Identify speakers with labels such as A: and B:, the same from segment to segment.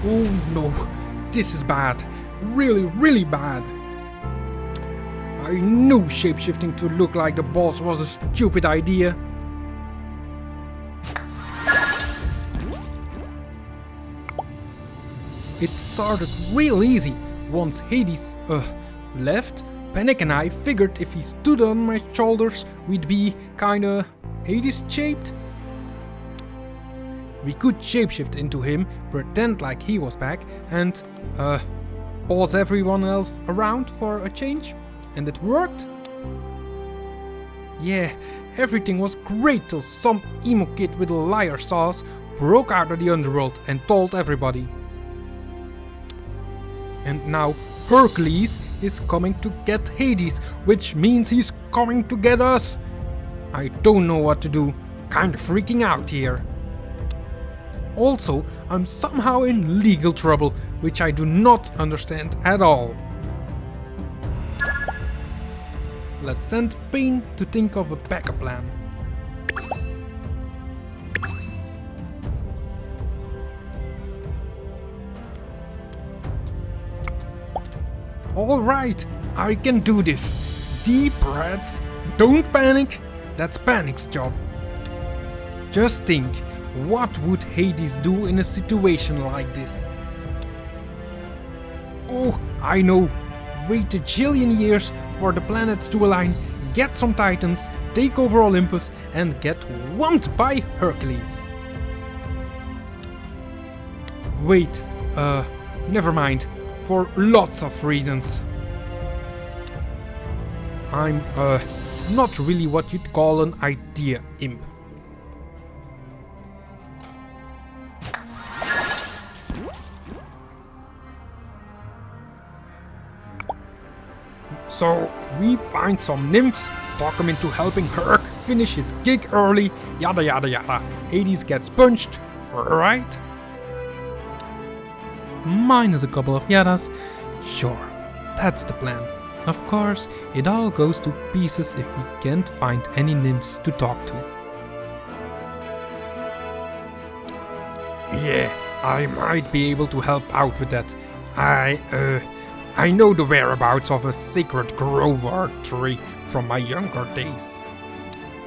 A: Oh no, this is bad. Really, really bad. I knew shapeshifting to look like the boss was a stupid idea. It started real easy. Once Hades left, Panic and I figured if he stood on my shoulders, we'd be kinda Hades-shaped. We could shapeshift into him, pretend like he was back, and pause everyone else around for a change. And it worked. Yeah, everything was great till some emo kid with a liar sauce broke out of the underworld and told everybody. And now Hercules is coming to get Hades, which means he's coming to get us. I don't know what to do, kinda freaking out here. Also, I'm somehow in legal trouble, which I do not understand at all. Let's send Pain to think of a backup plan. Alright, I can do this. Deep breaths, don't panic, that's Panic's job. Just think, what would Hades do in a situation like this? Oh, I know. Wait a jillion years for the planets to align, get some titans, take over Olympus and get whumped by Hercules. Wait, never mind. For lots of reasons. I'm, not really what you'd call an idea imp. So, we find some nymphs, talk him into helping Herc finish his gig early, yada yada yada. Hades gets punched, right? Minus a couple of yadas. Sure, that's the plan. Of course, it all goes to pieces if we can't find any nymphs to talk to. Yeah, I might be able to help out with that. I know the whereabouts of a sacred grove or tree from my younger days.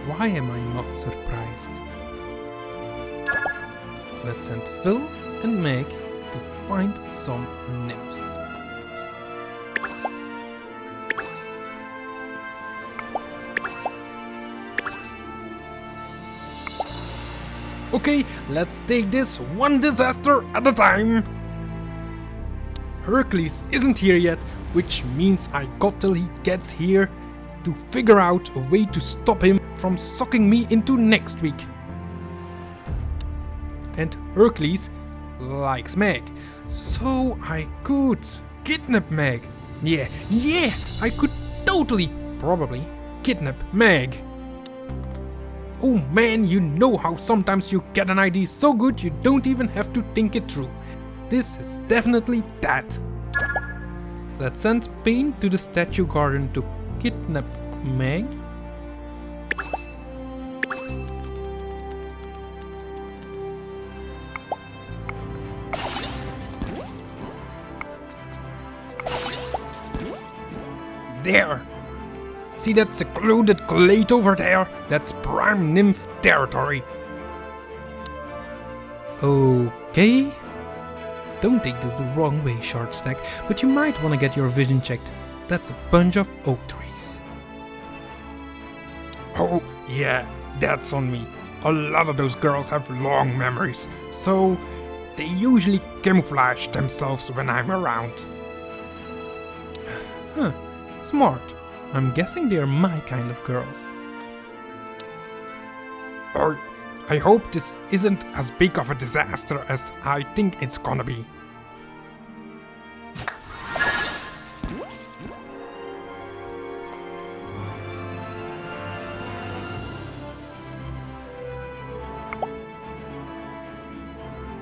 A: Why am I not surprised? Let's send Phil and Meg to find some nymphs. Okay, let's take this one disaster at a time. Hercules isn't here yet, which means I got till he gets here to figure out a way to stop him from sucking me into next week. And Hercules likes Meg, so I could kidnap Meg. Yeah, I could totally, probably, kidnap Meg. Oh man, you know how sometimes you get an idea so good you don't even have to think it through. This is definitely that. Let's send Pain to the statue garden to kidnap Meg. There! See that secluded glade over there? That's prime nymph territory. Okay. Don't take this the wrong way, Short Stack, but you might want to get your vision checked. That's a bunch of oak trees. Oh, yeah, that's on me. A lot of those girls have long memories, so they usually camouflage themselves when I'm around. Huh, smart. I'm guessing they're my kind of girls. Or I hope this isn't as big of a disaster as I think it's gonna be.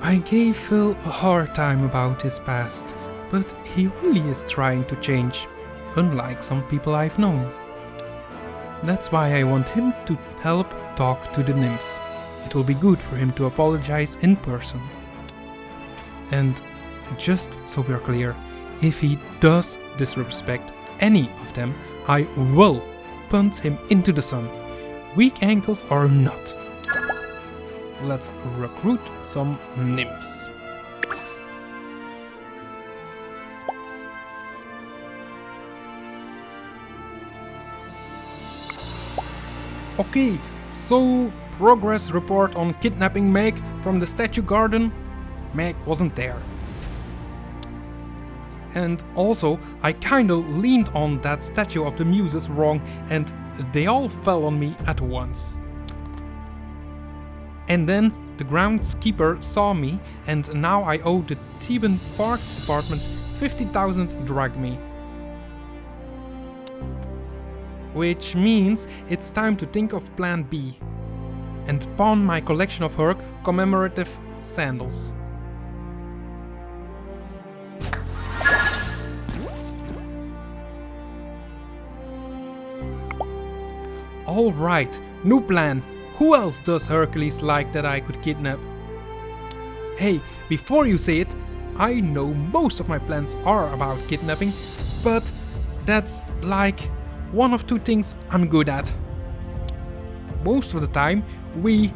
A: I gave Phil a hard time about his past, but he really is trying to change, unlike some people I've known. That's why I want him to help talk to the nymphs. It will be good for him to apologize in person. And just so we're clear, if he does disrespect any of them, I will punt him into the sun, weak ankles or not. Let's recruit some nymphs. Okay, so progress report on kidnapping Meg from the statue garden. Meg wasn't there. And also, I kinda leaned on that statue of the muses wrong and they all fell on me at once. And then the groundskeeper saw me and now I owe the Theban Parks Department 50,000 drachmae. Which means it's time to think of plan B and pawn my collection of Herc commemorative sandals. Alright, new plan. Who else does Hercules like that I could kidnap? Hey, before you say it, I know most of my plans are about kidnapping, but that's like one of two things I'm good at. Most of the time, we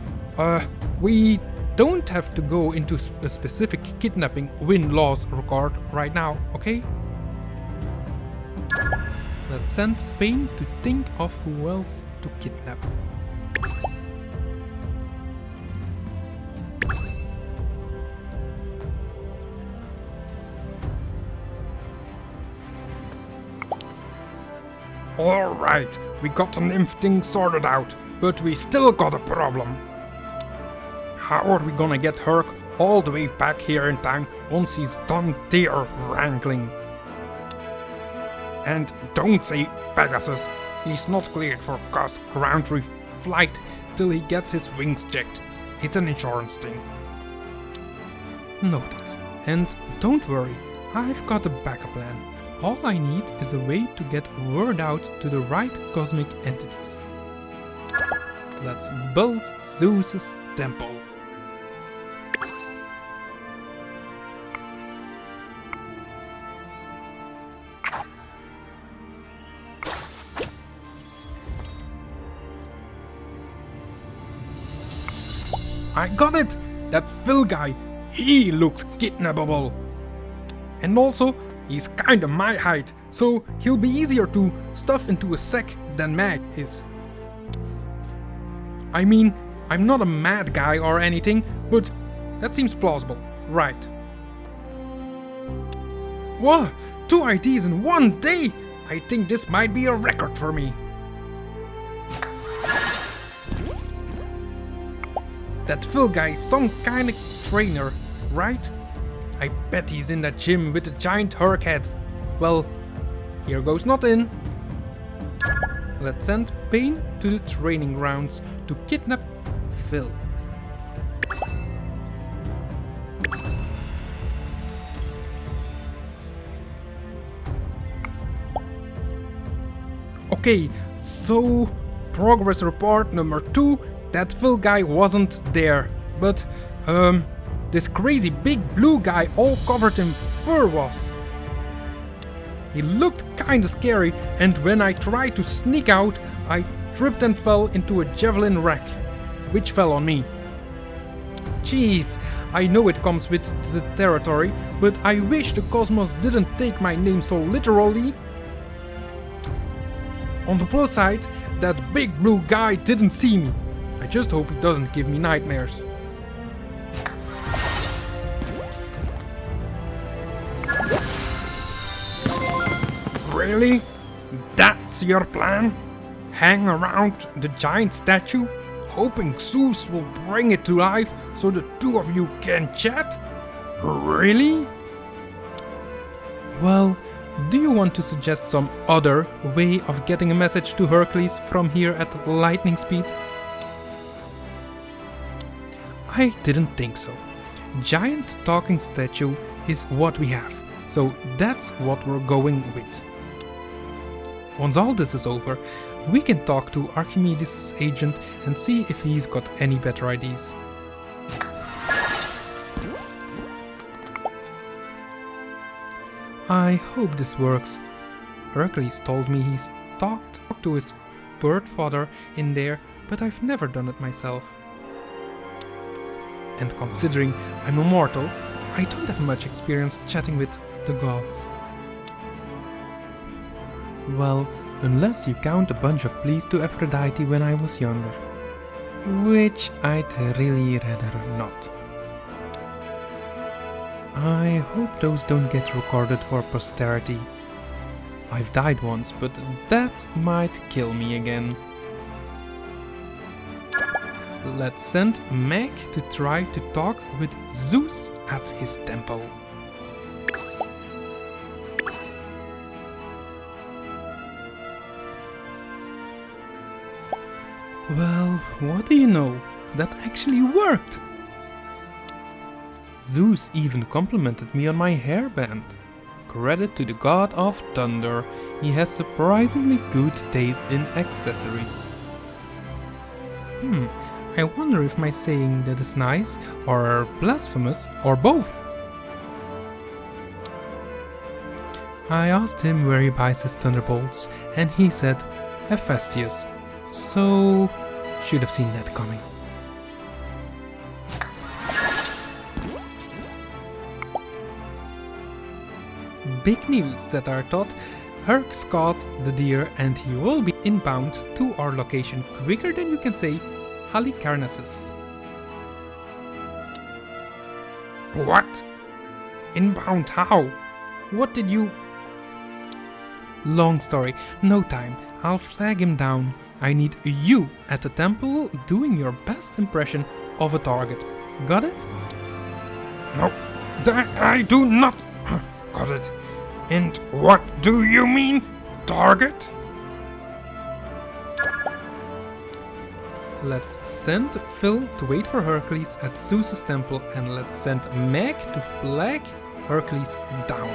A: don't have to go into a specific kidnapping win loss record right now, okay? Let's send Pain to think of who else to kidnap. Alright, we got the nymph thing sorted out, but we still got a problem. How are we gonna get Herc all the way back here in town once he's done their wrangling? And don't say Pegasus, he's not cleared for cross-ground flight till he gets his wings checked. It's an insurance thing. Noted. And don't worry, I've got a backup plan. All I need is a way to get word out to the right cosmic entities. Let's build Zeus's temple. I got it! That Phil guy, he looks kidnappable. And also, he's kinda my height, so he'll be easier to stuff into a sack than Meg is. I mean, I'm not a mad guy or anything, but that seems plausible, right? Whoa! 2 ideas in one day! I think this might be a record for me. That Phil guy is some kind of trainer, right? I bet he's in that gym with a giant Herc head. Well, here goes nothing. Let's send Pain to the training grounds to kidnap Phil. Okay, so progress report number 2, that Phil guy wasn't there, but this crazy big blue guy all covered in fur was. He looked kinda scary, and when I tried to sneak out, I tripped and fell into a javelin rack, which fell on me. Jeez, I know it comes with the territory, but I wish the cosmos didn't take my name so literally. On the plus side, that big blue guy didn't see me. I just hope he doesn't give me nightmares. Really? That's your plan? Hang around the giant statue, hoping Zeus will bring it to life so the two of you can chat? Really? Well, do you want to suggest some other way of getting a message to Hercules from here at lightning speed? I didn't think so. Giant talking statue is what we have, so that's what we're going with. Once all this is over, we can talk to Archimedes' agent and see if he's got any better ideas. I hope this works. Hercules told me he's talked to his bird father in there, but I've never done it myself. And considering I'm immortal, I don't have much experience chatting with the gods. Well, unless you count a bunch of pleas to Aphrodite when I was younger. Which I'd really rather not. I hope those don't get recorded for posterity. I've died once, but that might kill me again. Let's send Meg to try to talk with Zeus at his temple. Well, what do you know? That actually worked! Zeus even complimented me on my hairband. Credit to the god of thunder, he has surprisingly good taste in accessories. I wonder if my saying that is nice or blasphemous or both. I asked him where he buys his thunderbolts and he said Hephaestus. So, should have seen that coming. Big news, said our Todd. Herc's caught the deer and he will be inbound to our location quicker than you can say Halicarnassus. What? Inbound how? What did you... Long story, no time. I'll flag him down. I need you at the temple doing your best impression of a target. Got it? No, I do not. Got it. And what do you mean, target? Let's send Phil to wait for Hercules at Zeus's temple and let's send Meg to flag Hercules down.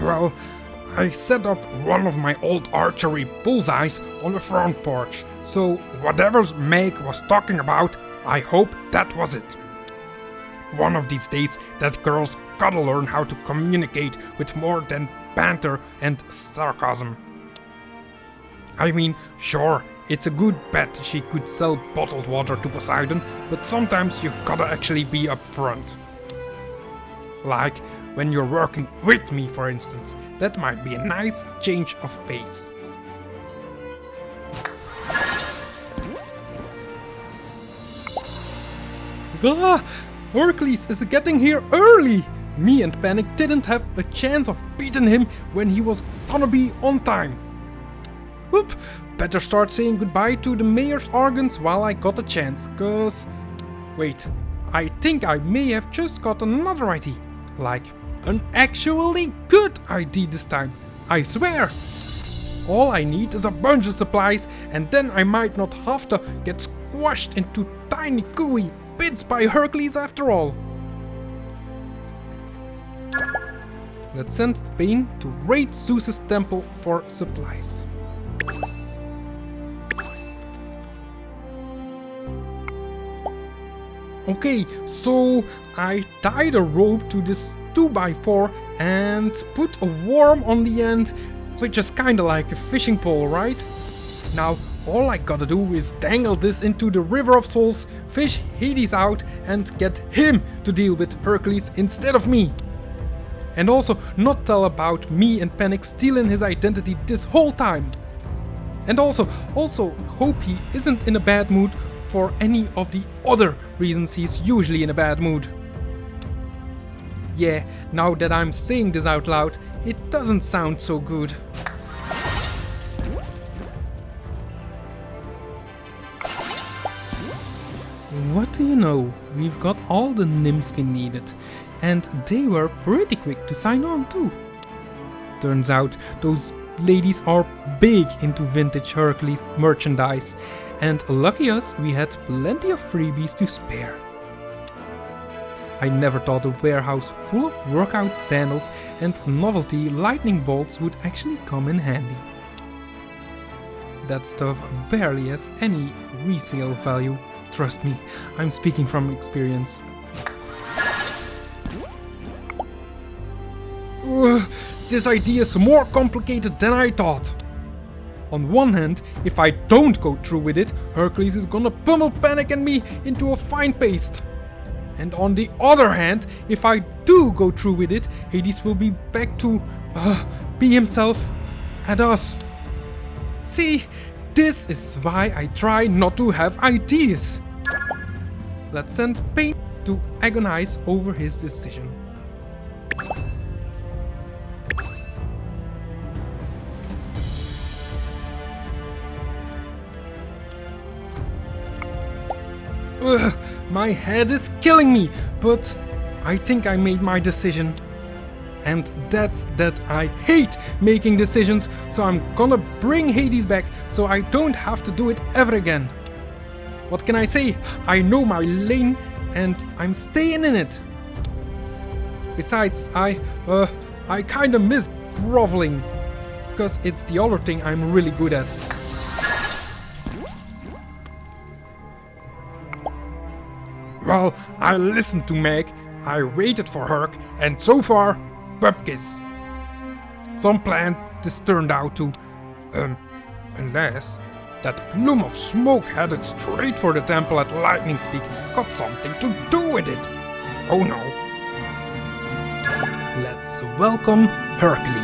A: Well, I set up one of my old archery bullseyes on the front porch, so whatever Meg was talking about, I hope that was it. One of these days, that girl's gotta learn how to communicate with more than banter and sarcasm. I mean, sure, it's a good bet she could sell bottled water to Poseidon, but sometimes you gotta actually be upfront. Like, when you're working with me, for instance, that might be a nice change of pace. Ah, Hercules is getting here early! Me and Panic didn't have a chance of beating him when he was gonna be on time. Whoop, better start saying goodbye to the mayor's organs while I got a chance, cause... Wait, I think I may have just got another idea. Like, an actually good idea this time, I swear! All I need is a bunch of supplies and then I might not have to get squashed into tiny gooey bits by Hercules after all. Let's send Bane to raid Zeus's temple for supplies. Okay, so I tied a rope to this 2x4 and put a worm on the end, which is kinda like a fishing pole, right? Now all I gotta do is dangle this into the River of Souls, fish Hades out and get him to deal with Hercules instead of me. And also not tell about me and Panic stealing his identity this whole time. And also hope he isn't in a bad mood for any of the other reasons he's usually in a bad mood. Yeah, now that I'm saying this out loud, it doesn't sound so good. What do you know? We've got all the nymphs we needed, and they were pretty quick to sign on too. Turns out those ladies are big into vintage Hercules merchandise, and lucky us, we had plenty of freebies to spare. I never thought a warehouse full of workout sandals and novelty lightning bolts would actually come in handy. that stuff barely has any resale value. Trust me, I'm speaking from experience. This idea is more complicated than I thought. On one hand, if I don't go through with it, Hercules is gonna pummel Panic and me into a fine paste. And on the other hand, if I do go through with it, Hades will be back to be himself and us. See, this is why I try not to have ideas. Let's send Pain to agonize over his decision. Ugh, my head is killing me, but I think I made my decision. And that's that I hate making decisions, so I'm gonna bring Hades back so I don't have to do it ever again. What can I say? I know my lane and I'm staying in it. Besides, I kinda miss groveling, because it's the other thing I'm really good at. Well, I listened to Meg, I waited for Herc, and so far, Bupkis. Some plan this turned out to, unless that plume of smoke headed straight for the temple at lightning speed got something to do with it. Oh no. Let's welcome Hercules.